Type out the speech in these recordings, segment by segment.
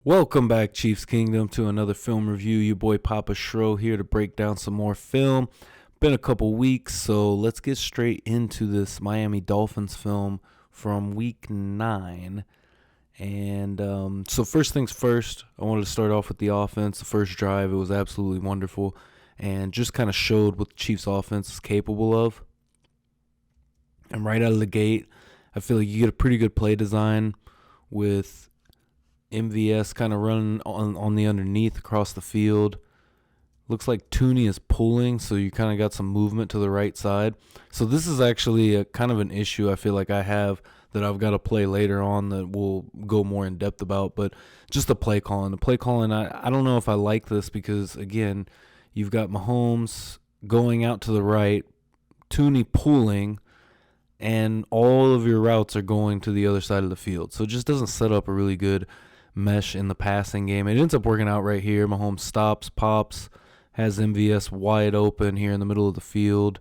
Welcome back, Chiefs Kingdom, to another film review. Your boy Papa Shro here to break down some more film. Been a couple weeks, so let's get straight into this Miami Dolphins film from week 9. So first things first, I wanted to start off with the offense. The first drive, it was absolutely wonderful and just kind of showed what the Chiefs offense is capable of. And right out of the gate, I feel like you get a pretty good play design with MVS kind of running on the underneath across the field. Looks like Tooney is pulling, so you kind of got some movement to the right side. So this is actually a kind of an issue I feel like I have that I've got to play later on that we'll go more in depth about. But just the play calling. The play calling, I don't know if I like this because, again, you've got Mahomes going out to the right, Tooney pulling, and all of your routes are going to the other side of the field. So it just doesn't set up a really good mesh in the passing game. It ends up working out right here. Mahomes stops, pops, has MVS wide open here in the middle of the field.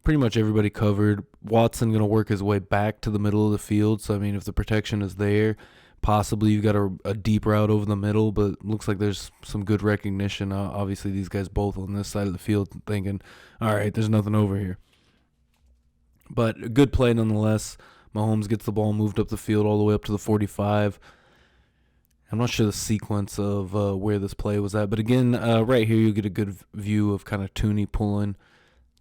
Pretty much everybody covered. Watson going to work his way back to the middle of the field. So, I mean, if the protection is there, possibly you've got a deep route over the middle, but looks like there's some good recognition. Obviously, these guys both on this side of the field thinking, all right, there's nothing over here. But a good play nonetheless. Mahomes gets the ball moved up the field all the way up to the 45. I'm not sure the sequence of where this play was at. But again, right here you get a good view of kind of Tooney pulling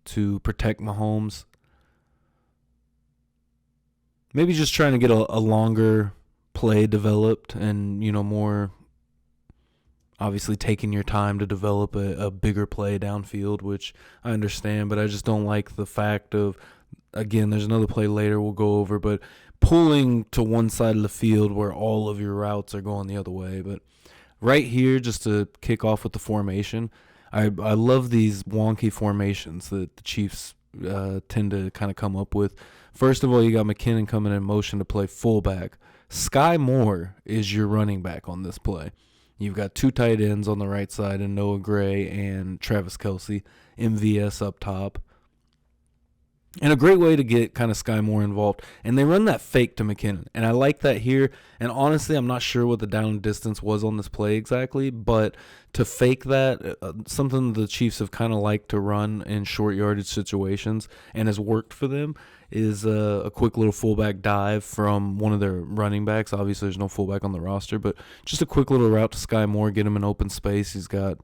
to protect Mahomes. Maybe just trying to get a longer play developed and, more obviously taking your time to develop a bigger play downfield, which I understand. But I just don't like the fact of, again, there's another play later we'll go over, but pulling to one side of the field where all of your routes are going the other way. But right here, just to kick off with the formation, I love these wonky formations that the Chiefs tend to kind of come up with. First of all, you got McKinnon coming in motion to play fullback. Sky Moore is your running back on this play. You've got two tight ends on the right side and Noah Gray and Travis Kelce, MVS up top. And a great way to get kind of Sky Moore involved. And they run that fake to McKinnon. And I like that here. And honestly, I'm not sure what the down distance was on this play exactly. But to fake that, something the Chiefs have kind of liked to run in short yardage situations and has worked for them, is a quick little fullback dive from one of their running backs. Obviously, there's no fullback on the roster. But just a quick little route to Sky Moore, get him in open space. He's got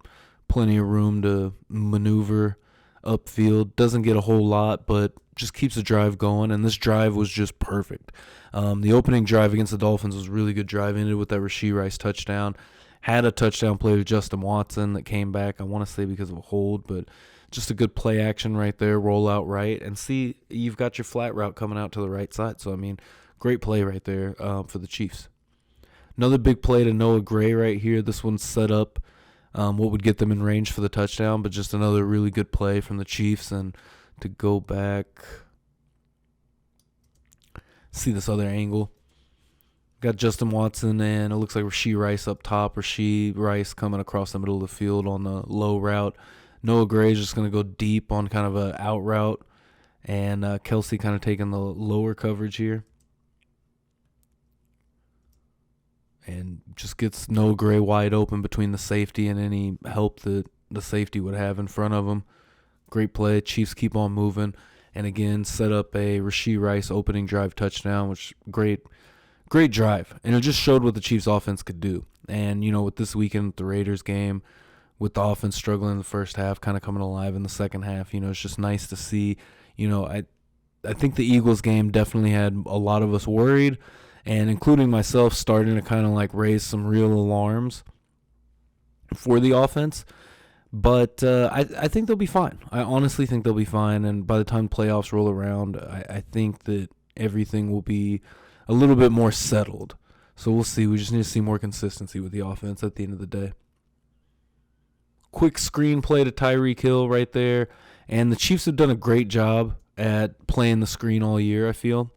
plenty of room to maneuver upfield. Doesn't get a whole lot, but just keeps the drive going, and this drive was just perfect. The opening drive against the Dolphins was a really good drive, ended with that Rashee Rice touchdown. Had a touchdown play with Justin Watson that came back, I want to say because of a hold, but just a good play action right there, roll out right, and see, you've got your flat route coming out to the right side. So, I mean, great play right there for the Chiefs. Another big play to Noah Gray right here. This one's set up what would get them in range for the touchdown, but just another really good play from the Chiefs. And to go back, see this other angle. Got Justin Watson and it looks like Rashee Rice up top. Rashee Rice coming across the middle of the field on the low route. Noah Gray is just going to go deep on kind of a out route, and Kelce kind of taking the lower coverage here. And just gets Noah Gray wide open between the safety and any help that the safety would have in front of him. Great play. Chiefs keep on moving. And again, set up a Rashee Rice opening drive touchdown, which great drive. And it just showed what the Chiefs offense could do. And, with this weekend at the Raiders game, with the offense struggling in the first half, kind of coming alive in the second half, it's just nice to see. I think the Eagles game definitely had a lot of us worried, and including myself starting to kind of like raise some real alarms for the offense. But I think they'll be fine. I honestly think they'll be fine. And by the time playoffs roll around, I think that everything will be a little bit more settled. So we'll see. We just need to see more consistency with the offense at the end of the day. Quick screenplay to Tyreek Hill right there. And the Chiefs have done a great job at playing the screen all year, I feel.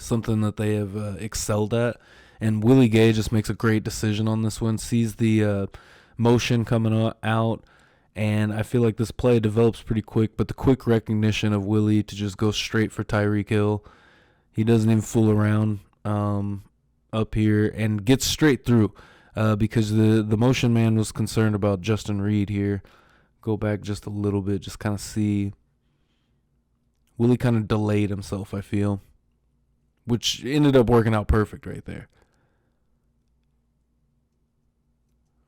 Something that they have excelled at. And Willie Gay just makes a great decision on this one. Sees the motion coming out, and I feel like this play develops pretty quick, but the quick recognition of Willie to just go straight for Tyreek Hill, he doesn't even fool around. up here and gets straight through because the motion man was concerned about Justin Reed here. Go back just a little bit, just kind of see. Willie kind of delayed himself, I feel, which ended up working out perfect right there.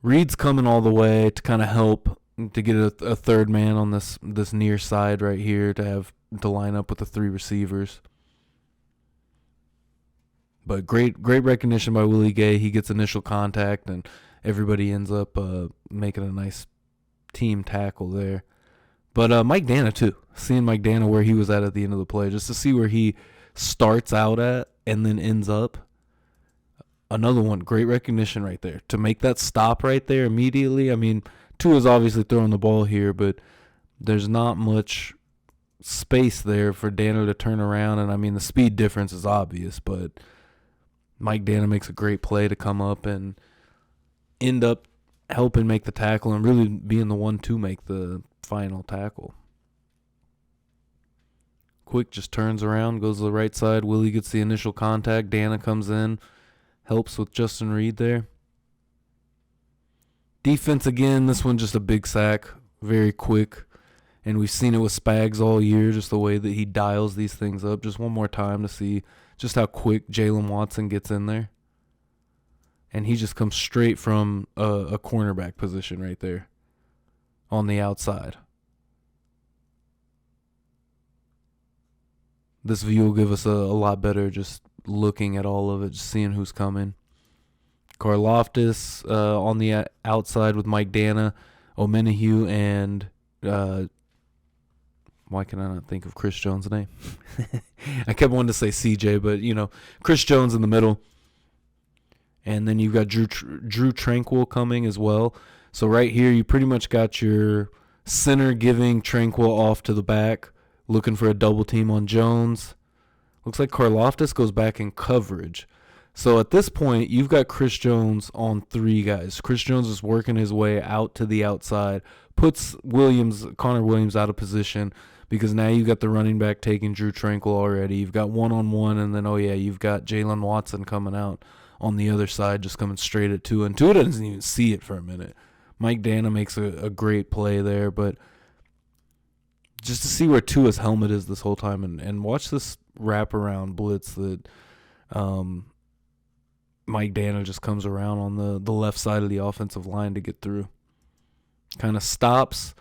Reed's coming all the way to kind of help to get a third man on this near side right here to line up with the three receivers. But great recognition by Willie Gay. He gets initial contact, and everybody ends up making a nice team tackle there. But Mike Dana, too. Seeing Mike Dana where he was at the end of the play, just to see where he starts out at and then ends up. Another one, great recognition right there. To make that stop right there immediately. I mean, Tua's obviously throwing the ball here, but there's not much space there for Dana to turn around. And, I mean, the speed difference is obvious, but Mike Dana makes a great play to come up and end up helping make the tackle and really being the one to make the final tackle. Quick just turns around, goes to the right side. Willie gets the initial contact. Dana comes in, helps with Justin Reed there. Defense again, this one just a big sack, very quick. And we've seen it with Spags all year, just the way that he dials these things up. Just one more time to see just how quick Jalen Watson gets in there. And he just comes straight from a cornerback position right there on the outside. This view will give us a lot better just looking at all of it, just seeing who's coming. Karlaftis on the outside with Mike Dana, Omenihu, and why can I not think of Chris Jones' name? I kept wanting to say CJ, but, Chris Jones in the middle. And then you've got Drew Tranquil coming as well. So right here, you pretty much got your center giving Tranquil off to the back, looking for a double team on Jones. Looks like Karlaftis goes back in coverage. So at this point, you've got Chris Jones on three guys. Chris Jones is working his way out to the outside, puts Connor Williams out of position because now you've got the running back taking Drew Tranquil already. You've got one-on-one, and then, you've got Jalen Watson coming out on the other side, just coming straight at Tua. And Tua doesn't even see it for a minute. Mike Dana makes a great play there, but just to see where Tua's helmet is this whole time and watch this wraparound blitz that Mike Dana just comes around on the left side of the offensive line to get through. Kind of stops,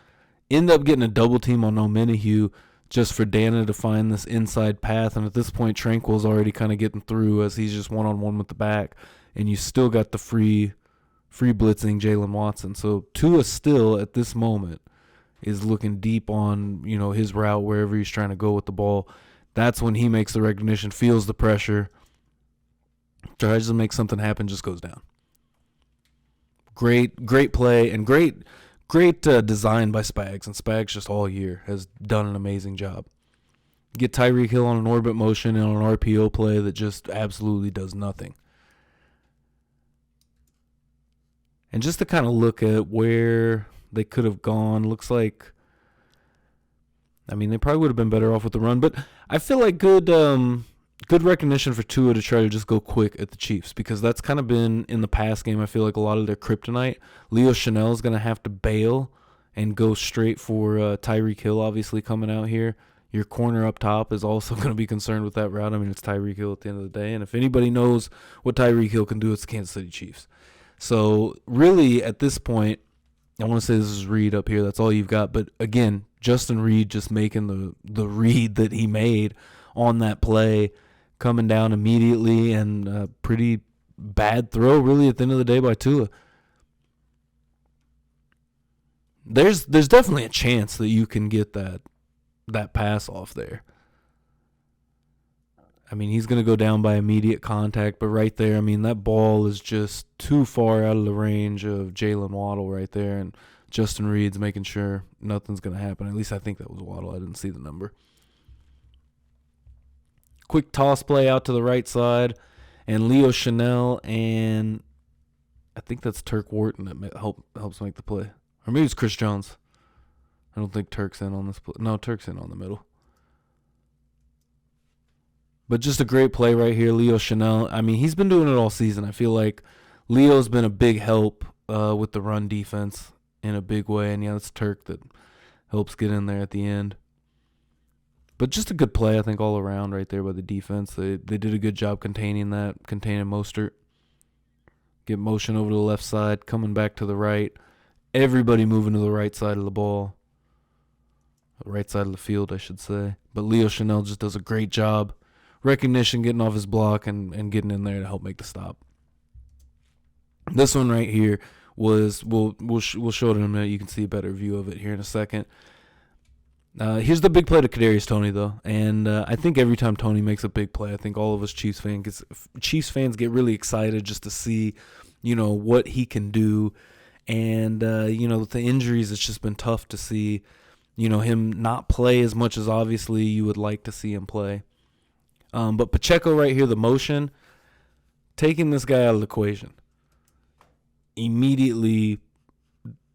end up getting a double team on Omenihu just for Dana to find this inside path. And at this point, Tranquil's already kind of getting through as he's just one-on-one with the back. And you still got the free blitzing Jalen Watson. So Tua still, at this moment, is looking deep on, his route, wherever he's trying to go with the ball. That's when he makes the recognition, feels the pressure, tries to make something happen, just goes down. Great play and great design by Spags. And Spags just all year has done an amazing job. Get Tyreek Hill on an orbit motion and on an RPO play that just absolutely does nothing. And just to kind of look at where they could have gone, looks like, they probably would have been better off with the run. But I feel like good recognition for Tua to try to just go quick at the Chiefs, because that's kind of been in the past game, I feel like, a lot of their kryptonite. Leo Chanel is going to have to bail and go straight for Tyreek Hill, obviously, coming out here. Your corner up top is also going to be concerned with that route. It's Tyreek Hill at the end of the day. And if anybody knows what Tyreek Hill can do, it's the Kansas City Chiefs. So really, at this point, I want to say this is Reed up here. That's all you've got. But again, Justin Reed just making the read that he made on that play, coming down immediately, and a pretty bad throw, really, at the end of the day by Tua. There's definitely a chance that you can get that pass off there. He's going to go down by immediate contact, but right there, that ball is just too far out of the range of Jalen Waddle right there, and Justin Reed's making sure nothing's going to happen. At least I think that was Waddle. I didn't see the number. Quick toss play out to the right side, and Leo Chanel, and I think that's Turk Wharton that helps make the play. Or maybe it's Chris Jones. I don't think Turk's in on this play. No, Turk's in on the middle. But just a great play right here. Leo Chanel, I mean, he's been doing it all season. I feel like Leo's been a big help with the run defense in a big way. And yeah, it's Turk that helps get in there at the end. But just a good play, I think, all around right there by the defense. They did a good job containing Mostert. Get motion over to the left side, coming back to the right. Everybody moving to the right side of the ball. Right side of the field, I should say. But Leo Chanel just does a great job. Recognition, getting off his block, and getting in there to help make the stop. This one right here was, we'll show it in a minute. You can see a better view of it here in a second. Here's the big play to Kadarius Toney, though, and I think every time Toney makes a big play, I think all of us Chiefs fans get really excited just to see, what he can do, and with the injuries, it's just been tough to see, him not play as much as obviously you would like to see him play. But Pacheco right here, the motion, taking this guy out of the equation, immediately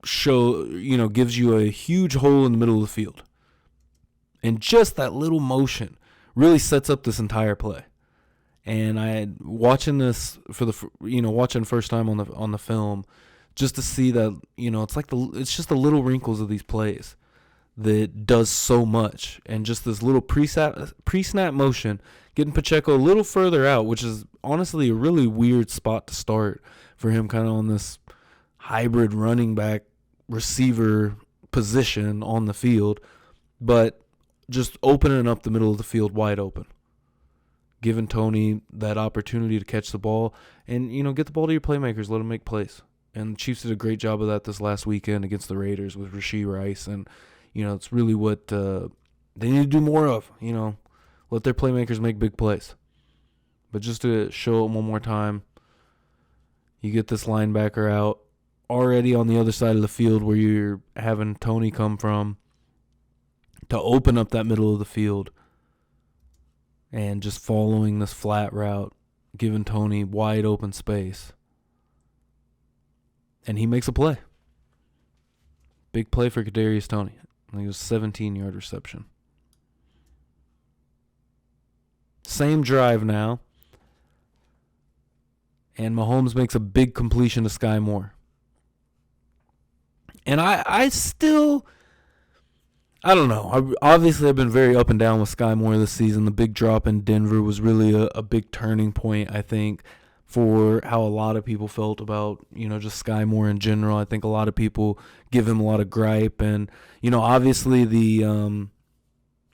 gives you a huge hole in the middle of the field. And just that little motion really sets up this entire play. And watching this watching first time on the film, just to see that, it's just the little wrinkles of these plays that does so much. And just this little pre-snap motion, getting Pacheco a little further out, which is honestly a really weird spot to start for him, kind of on this hybrid running back receiver position on the field. But just opening up the middle of the field wide open, giving Toney that opportunity to catch the ball and, get the ball to your playmakers, let them make plays. And the Chiefs did a great job of that this last weekend against the Raiders with Rashee Rice. And, it's really what they need to do more of, let their playmakers make big plays. But just to show it one more time, you get this linebacker out already on the other side of the field where you're having Toney come from, to open up that middle of the field and just following this flat route, giving Toney wide open space. And he makes a play. Big play for Kadarius Toney. I think it was a 17-yard reception. Same drive now. And Mahomes makes a big completion to Sky Moore. And I don't know. Obviously, I've been very up and down with Sky Moore this season. The big drop in Denver was really a big turning point, I think, for how a lot of people felt about, just Sky Moore in general. I think a lot of people give him a lot of gripe. And, obviously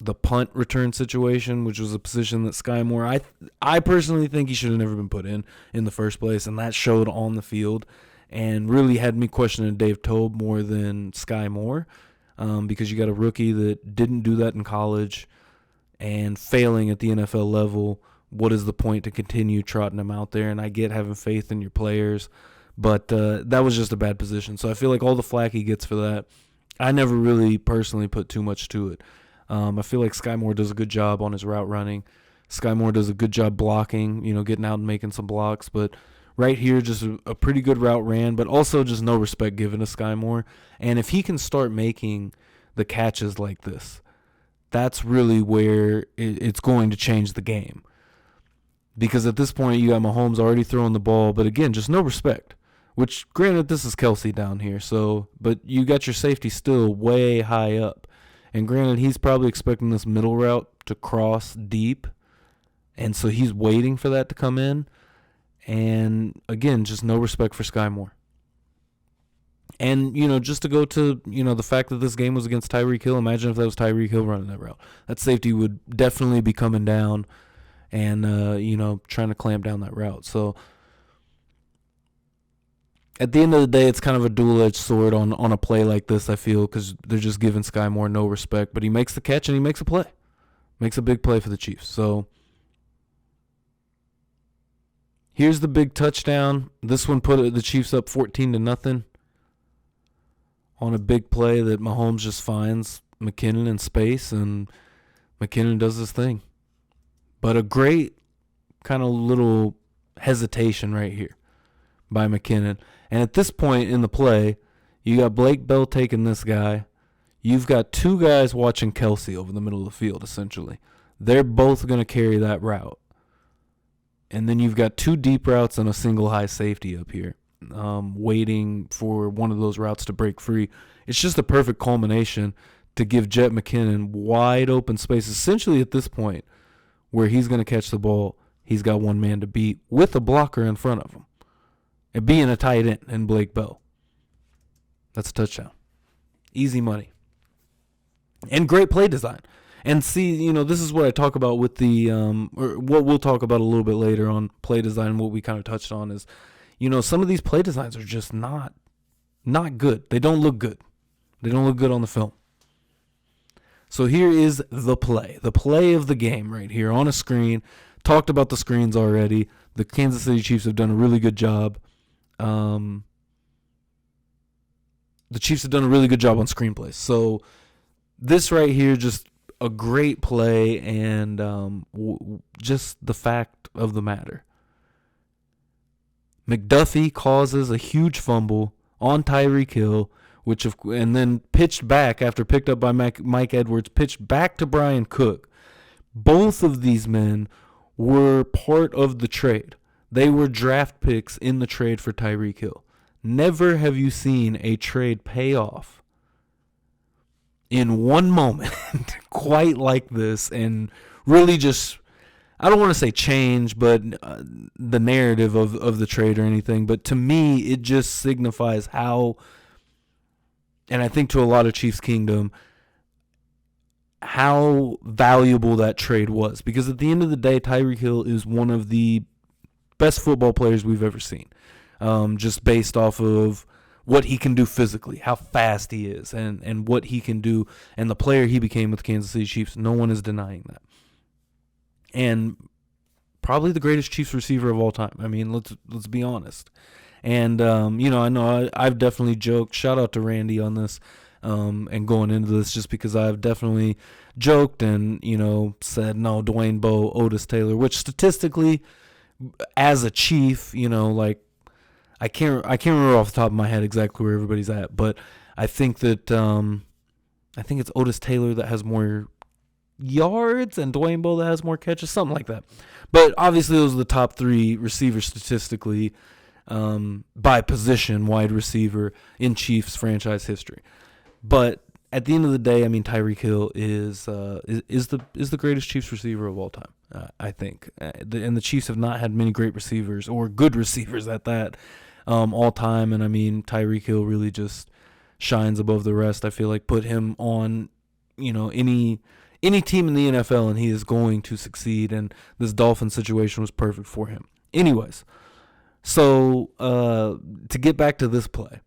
the punt return situation, which was a position that Sky Moore, I personally think he should have never been put in the first place. And that showed on the field and really had me questioning Dave Toub more than Sky Moore. Because you got a rookie that didn't do that in college and failing at the NFL level. What is the point to continue trotting him out there? And I get having faith in your players, but that was just a bad position. So I feel like all the flack he gets for that, I never really personally put too much to it. I feel like Sky Moore does a good job on his route running. Sky Moore does a good job blocking, getting out and making some blocks. But right here, just a pretty good route ran, but also just no respect given to Sky Moore. And if he can start making the catches like this, that's really where it's going to change the game. Because at this point, you got Mahomes already throwing the ball, but again, just no respect. Which, granted, this is Kelsey down here, but you got your safety still way high up. And granted, he's probably expecting this middle route to cross deep, and so he's waiting for that to come in. And again, just no respect for Sky Moore. And, just to go to, the fact that this game was against Tyreek Hill, imagine if that was Tyreek Hill running that route. That safety would definitely be coming down and, trying to clamp down that route. So at the end of the day, it's kind of a dual-edged sword on a play like this, I feel, because they're just giving Sky Moore no respect. But he makes the catch and he makes a play. Makes a big play for the Chiefs. So here's the big touchdown. This one put the Chiefs up 14-0 on a big play that Mahomes just finds McKinnon in space, and McKinnon does his thing. But a great kind of little hesitation right here by McKinnon. And at this point in the play, you got Blake Bell taking this guy. You've got two guys watching Kelsey over the middle of the field, essentially. They're both going to carry that route. And then you've got 2 deep routes and a single high safety up here, waiting for one of those routes to break free. It's just a perfect culmination to give Jet McKinnon wide open space, essentially at this point, where he's going to catch the ball. He's got one man to beat with a blocker in front of him. And being a tight end in Blake Bell. That's a touchdown. Easy money. And great play design. And see, this is what I talk about with the, or what we'll talk about a little bit later on play design. What we kind of touched on is, some of these play designs are just not good. They don't look good. They don't look good on the film. So here is the play of the game right here on a screen. Talked about the screens already. The Kansas City Chiefs have done a really good job. The Chiefs have done a really good job on screenplays. So this right here, just a great play, and just the fact of the matter. McDuffie causes a huge fumble on Tyreek Hill, and then pitched back after picked up by Mike Edwards, pitched back to Brian Cook. Both of these men were part of the trade. They were draft picks in the trade for Tyreek Hill. Never have you seen a trade pay off in one moment quite like this, and really just, I don't want to say change, but the narrative of the trade or anything. But to me, it just signifies how, and I think to a lot of Chiefs Kingdom, how valuable that trade was. Because at the end of the day, Tyreek Hill is one of the best football players we've ever seen. Just based off of what he can do physically, how fast he is, and what he can do, and the player he became with the Kansas City Chiefs. No one is denying that. And probably the greatest Chiefs receiver of all time. I mean, let's be honest. And, I know I've definitely joked. Shout out to Randy on this, and going into this, just because I've definitely joked and, said, no, Dwayne Bowe, Otis Taylor, which statistically, as a Chief, I can't remember off the top of my head exactly where everybody's at, but I think that, I think it's Otis Taylor that has more yards and Dwayne Bowe that has more catches, something like that. But obviously those are the top 3 receivers statistically, by position, wide receiver in Chiefs franchise history. But at the end of the day, I mean, Tyreek Hill is the greatest Chiefs receiver of all time, I think. And the Chiefs have not had many great receivers, or good receivers at that, all time. And I mean, Tyreek Hill really just shines above the rest. I feel like put him on, any team in the NFL, and he is going to succeed. And this Dolphins situation was perfect for him. Anyways, so to get back to this play,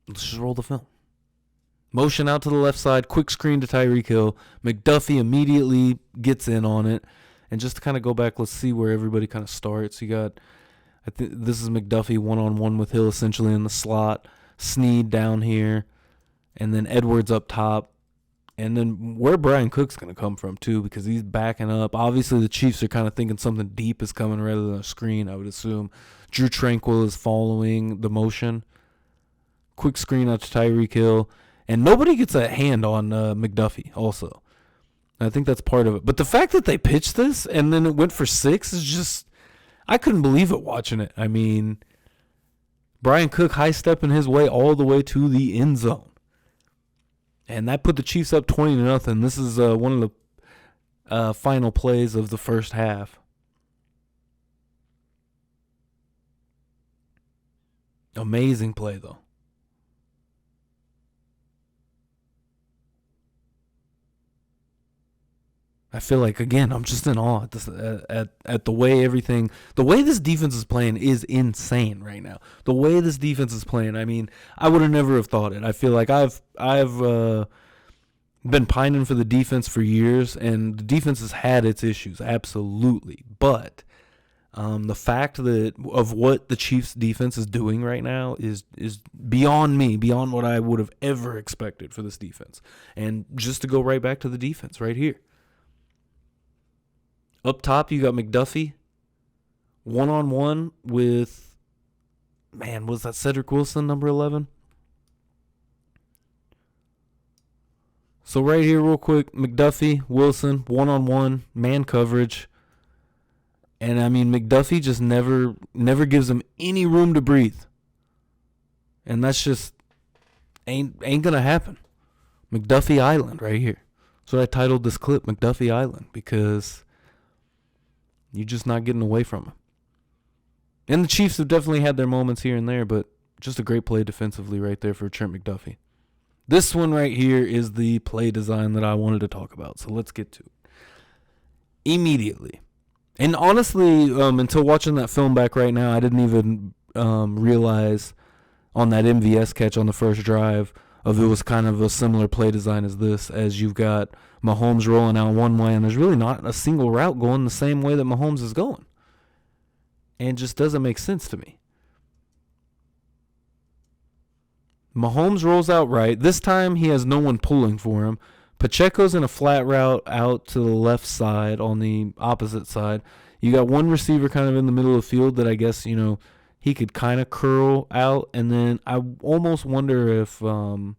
let's just roll the film. Motion out to the left side, quick screen to Tyreek Hill. McDuffie immediately gets in on it. And just to kind of go back, let's see where everybody kind of starts. You got, I think this is McDuffie one-on-one with Hill essentially in the slot. Snead down here. And then Edwards up top. And then where Brian Cook's going to come from too, because he's backing up. Obviously the Chiefs are kind of thinking something deep is coming rather than a screen, I would assume. Drew Tranquill is following the motion. Quick screen out to Tyreek Hill. And nobody gets a hand on McDuffie also. I think that's part of it. But the fact that they pitched this and then it went for 6 is just, I couldn't believe it watching it. I mean, Brian Cook high-stepping his way all the way to the end zone. And that put the Chiefs up 20-0. This is one of the final plays of the first half. Amazing play, though. I feel like, again, I'm just in awe at the way the way this defense is playing is insane right now. The way this defense is playing, I mean, I would have never have thought it. I feel like I've been pining for the defense for years, and the defense has had its issues, absolutely. But the fact of what the Chiefs defense is doing right now is beyond me, beyond what I would have ever expected for this defense. And just to go right back to the defense right here. Up top, you got McDuffie, one-on-one with, was that Cedric Wilson, number 11? So right here, real quick, McDuffie, Wilson, one-on-one, man coverage. And, I mean, McDuffie just never gives him any room to breathe. And that's just ain't going to happen. McDuffie Island right here. So I titled this clip McDuffie Island because you're just not getting away from him. And the Chiefs have definitely had their moments here and there, but just a great play defensively right there for Trent McDuffie. This one right here is the play design that I wanted to talk about. So let's get to it. Immediately. And honestly, until watching that film back right now, I didn't even realize on that MVS catch on the first drive of it was kind of a similar play design as this, as you've got Mahomes rolling out one way, and there's really not a single route going the same way that Mahomes is going. And it just doesn't make sense to me. Mahomes rolls out right. This time he has no one pulling for him. Pacheco's in a flat route out to the left side on the opposite side. You got one receiver kind of in the middle of the field that I guess, he could kind of curl out. And then I almost wonder if Rashee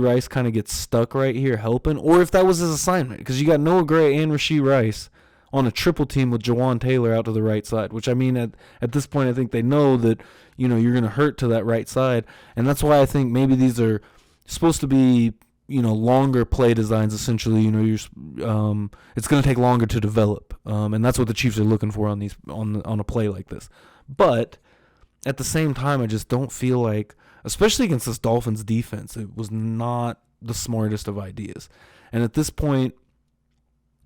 Rice kind of gets stuck right here helping, or if that was his assignment. Because you got Noah Gray and Rashee Rice on a triple team with Jawan Taylor out to the right side, which I mean, at this point, I think they know that, you're going to hurt to that right side. And that's why I think maybe these are supposed to be, longer play designs, essentially. It's going to take longer to develop. And that's what the Chiefs are looking for on a play like this. But at the same time, I just don't feel like, especially against this Dolphins defense, it was not the smartest of ideas. And at this point,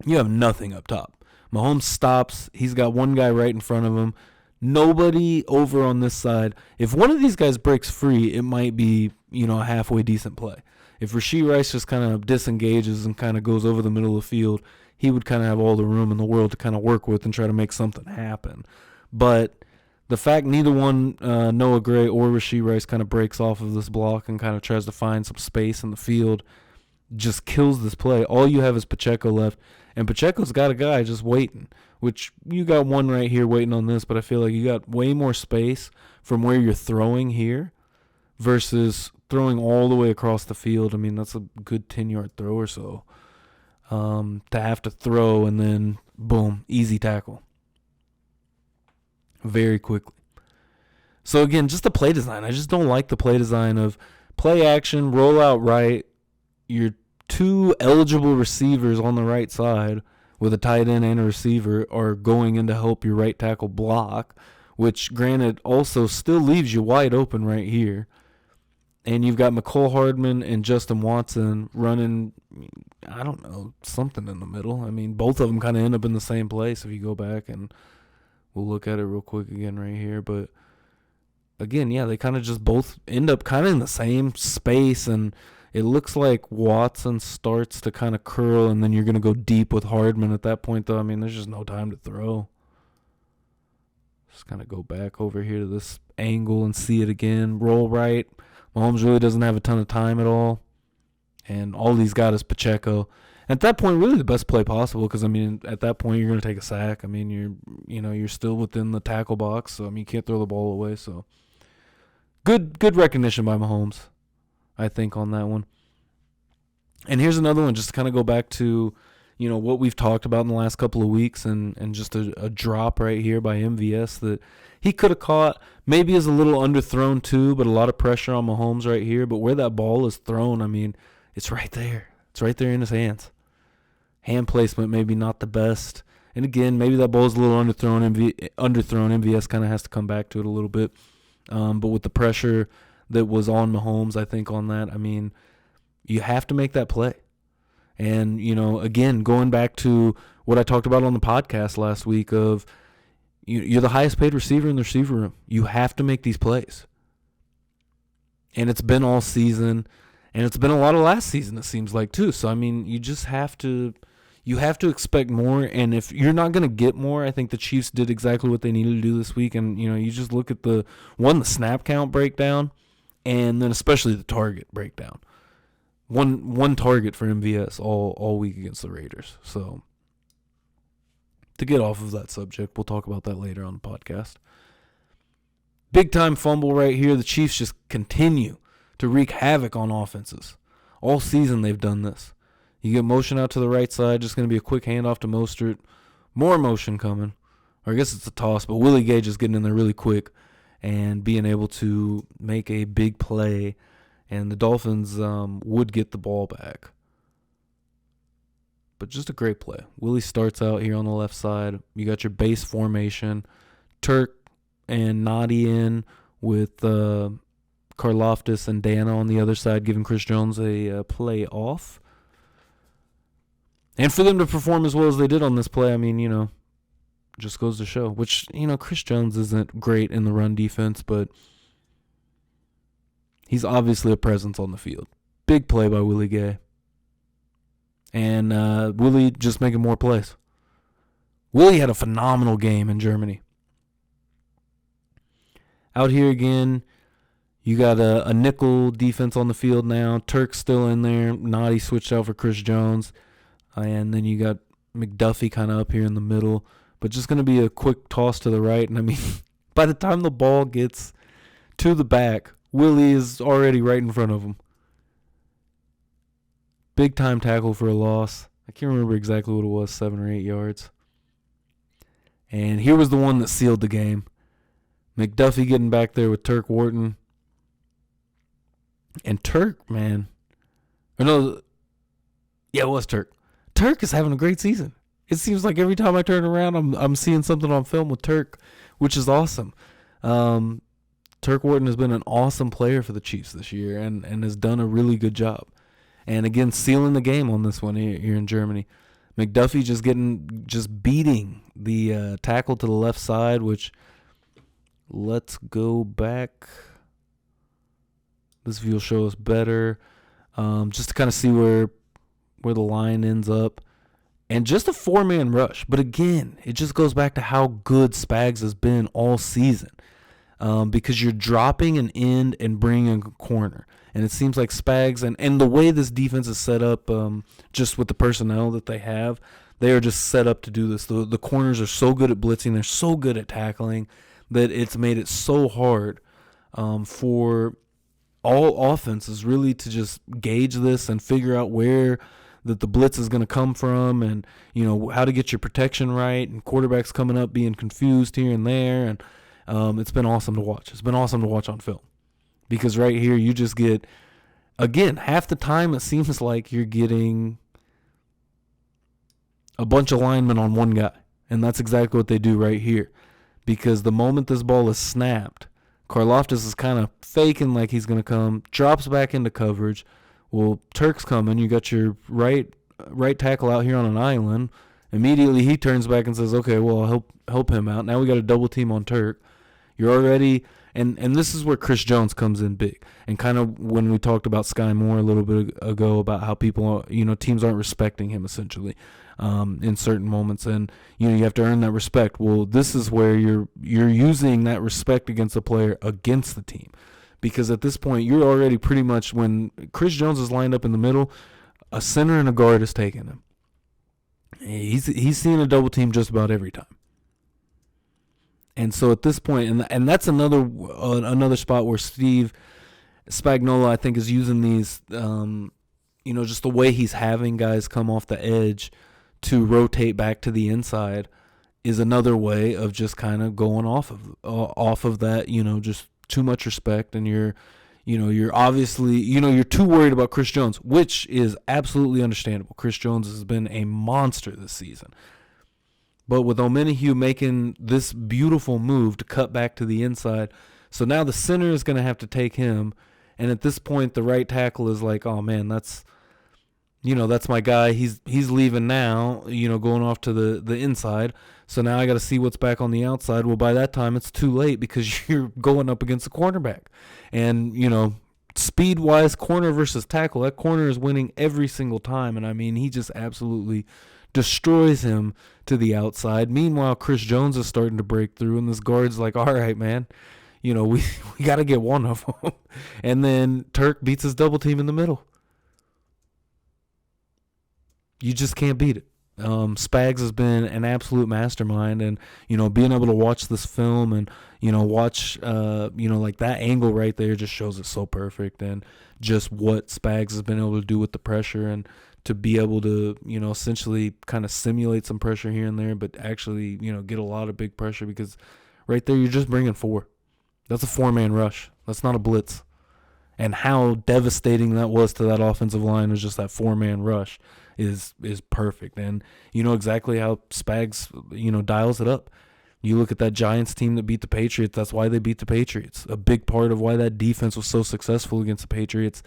you have nothing up top. Mahomes stops. He's got one guy right in front of him. Nobody over on this side. If one of these guys breaks free, it might be, a halfway decent play. If Rashee Rice just kind of disengages and kind of goes over the middle of the field, he would kind of have all the room in the world to kind of work with and try to make something happen. But the fact neither one, Noah Gray or Rashee Rice, kind of breaks off of this block and kind of tries to find some space in the field just kills this play. All you have is Pacheco left, and Pacheco's got a guy just waiting, which you got one right here waiting on this, but I feel like you got way more space from where you're throwing here versus throwing all the way across the field. I mean, that's a good 10-yard throw or so. To have to throw and then, boom, easy tackle. Very quickly. So, again, just the play design. I just don't like the play design of play action, roll out right. Your two eligible receivers on the right side with a tight end and a receiver are going in to help your right tackle block, which, granted, also still leaves you wide open right here. And you've got McCole Hardman and Justin Watson running, I don't know, something in the middle. I mean, both of them kind of end up in the same place if you go back, and we'll look at it real quick again right here. But, again, yeah, they kind of just both end up kind of in the same space, and it looks like Watson starts to kind of curl, and then you're going to go deep with Hardman at that point, though. I mean, there's just no time to throw. Just kind of go back over here to this angle and see it again. Roll right. Mahomes really doesn't have a ton of time at all. And all he's got is Pacheco. At that point, really the best play possible, because, I mean, at that point, you're going to take a sack. I mean, you're still within the tackle box, so, I mean, you can't throw the ball away. So, good recognition by Mahomes, I think, on that one. And here's another one, just to kind of go back to, what we've talked about in the last couple of weeks, and just a drop right here by MVS that he could have caught. Maybe is a little underthrown too, but a lot of pressure on Mahomes right here. But where that ball is thrown, I mean, it's right there. It's right there in his hands. Hand placement maybe not the best. And again, maybe that ball is a little underthrown. MVS kind of has to come back to it a little bit. But with the pressure that was on Mahomes, I think on that, I mean, you have to make that play. And, again, going back to what I talked about on the podcast last week of you're the highest paid receiver in the receiver room. You have to make these plays. And it's been all season, and it's been a lot of last season, it seems like, too. So, I mean, you just have to expect more. And if you're not going to get more, I think the Chiefs did exactly what they needed to do this week. And, you just look at the snap count breakdown, and then especially the target breakdown. One target for MVS all week against the Raiders. So, to get off of that subject, we'll talk about that later on the podcast. Big time fumble right here. The Chiefs just continue to wreak havoc on offenses. All season they've done this. You get motion out to the right side, just going to be a quick handoff to Mostert. More motion coming. Or I guess it's a toss, but Willie Gay just getting in there really quick and being able to make a big play. And the Dolphins would get the ball back. But just a great play. Willie starts out here on the left side. You got your base formation. Turk and Noddy in with Karlaftis and Dana on the other side, giving Chris Jones a play off. And for them to perform as well as they did on this play, I mean, just goes to show. Which, Chris Jones isn't great in the run defense, but he's obviously a presence on the field. Big play by Willie Gay. And Willie just making more plays. Willie had a phenomenal game in Germany. Out here again, you got a nickel defense on the field now. Turk's still in there. Noddy switched out for Chris Jones. And then you got McDuffie kind of up here in the middle. But just going to be a quick toss to the right. And, I mean, by the time the ball gets to the back, Willie is already right in front of him. Big time tackle for a loss. I can't remember exactly what it was, 7 or 8 yards. And here was the one that sealed the game. McDuffie getting back there with Turk Wharton. And Turk, man. Or no, yeah, it was Turk. Turk is having a great season. It seems like every time I turn around, I'm seeing something on film with Turk, which is awesome. Turk Wharton has been an awesome player for the Chiefs this year and has done a really good job. And again, sealing the game on this one here in Germany. McDuffie just beating the tackle to the left side, which, let's go back. This view will show us better. Just to kind of see where the line ends up. And just a 4-man rush. But again, it just goes back to how good Spags has been all season. Because you're dropping an end and bringing a corner. And it seems like Spags and the way this defense is set up, just with the personnel that they have, they are just set up to do this. The corners are so good at blitzing. They're so good at tackling that it's made it so hard for all offenses really to just gauge this and figure out where that the blitz is going to come from and, how to get your protection right, and quarterbacks coming up being confused here and there. And it's been awesome to watch. It's been awesome to watch on film. Because right here you just get, again, half the time it seems like you're getting a bunch of linemen on one guy. And that's exactly what they do right here. Because the moment this ball is snapped, Karlaftis is kind of faking like he's going to come, drops back into coverage. Well, Turk's coming. You got your right tackle out here on an island. Immediately he turns back and says, okay, well, I'll help him out. Now we got a double team on Turk. You're already, and this is where Chris Jones comes in big. And kind of when we talked about Sky Moore a little bit ago about how people, teams aren't respecting him essentially in certain moments. And, you have to earn that respect. Well, this is where you're using that respect against the player against the team. Because at this point, you're already pretty much, when Chris Jones is lined up in the middle, a center and a guard is taking him. He's seeing a double team just about every time. And so at this point, and that's another spot where Steve Spagnuolo, I think, is using these, just the way he's having guys come off the edge to rotate back to the inside is another way of just kind of going off of that, just too much respect, and you're obviously, you're too worried about Chris Jones, which is absolutely understandable. Chris Jones has been a monster this season. But with Omenihu making this beautiful move to cut back to the inside, so now the center is going to have to take him, and at this point the right tackle is like, oh man, that's my guy. He's leaving now, going off to the inside. So now I got to see what's back on the outside. Well, by that time, it's too late because you're going up against the cornerback. And, speed-wise, corner versus tackle, that corner is winning every single time. And, I mean, he just absolutely destroys him to the outside. Meanwhile, Chris Jones is starting to break through, and this guard's like, all right, man, we got to get one of them. And then Turk beats his double team in the middle. You just can't beat it. Spags has been an absolute mastermind, and being able to watch this film and watch like that angle right there just shows it so perfect, and just what Spags has been able to do with the pressure, and to be able to essentially kind of simulate some pressure here and there, but actually get a lot of big pressure, because right there you're just bringing four. That's a 4-man rush. That's not a blitz. And how devastating that was to that offensive line was just that 4-man rush is perfect. And you know exactly how Spags, dials it up. You look at that Giants team that beat the Patriots. That's why they beat the Patriots. A big part of why that defense was so successful against the Patriots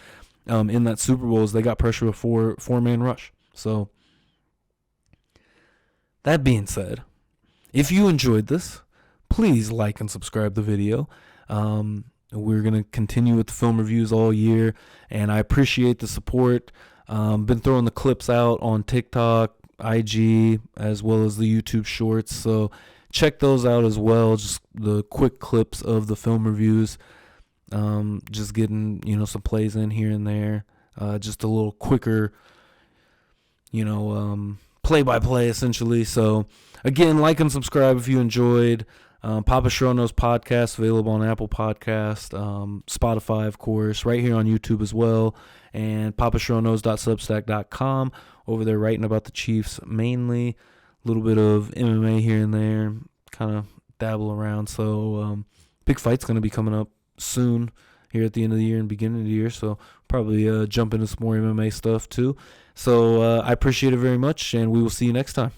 in that Super Bowl is they got pressure with 4-man rush. So that being said, if you enjoyed this, please like and subscribe the video. We're going to continue with the film reviews all year, and I appreciate the support. Been throwing the clips out on TikTok, IG, as well as the YouTube shorts, so check those out as well. Just the quick clips of the film reviews. Just getting, some plays in here and there. Just a little quicker, play-by-play essentially. So again, like and subscribe if you enjoyed. Papa Shrono's podcast, available on Apple Podcast, Spotify, of course, right here on YouTube as well, and papashronos.substack.com. Over there writing about the Chiefs mainly, a little bit of MMA here and there, kind of dabble around. So big fight's going to be coming up soon here at the end of the year and beginning of the year, so probably jump into some more MMA stuff too. So I appreciate it very much, and we will see you next time.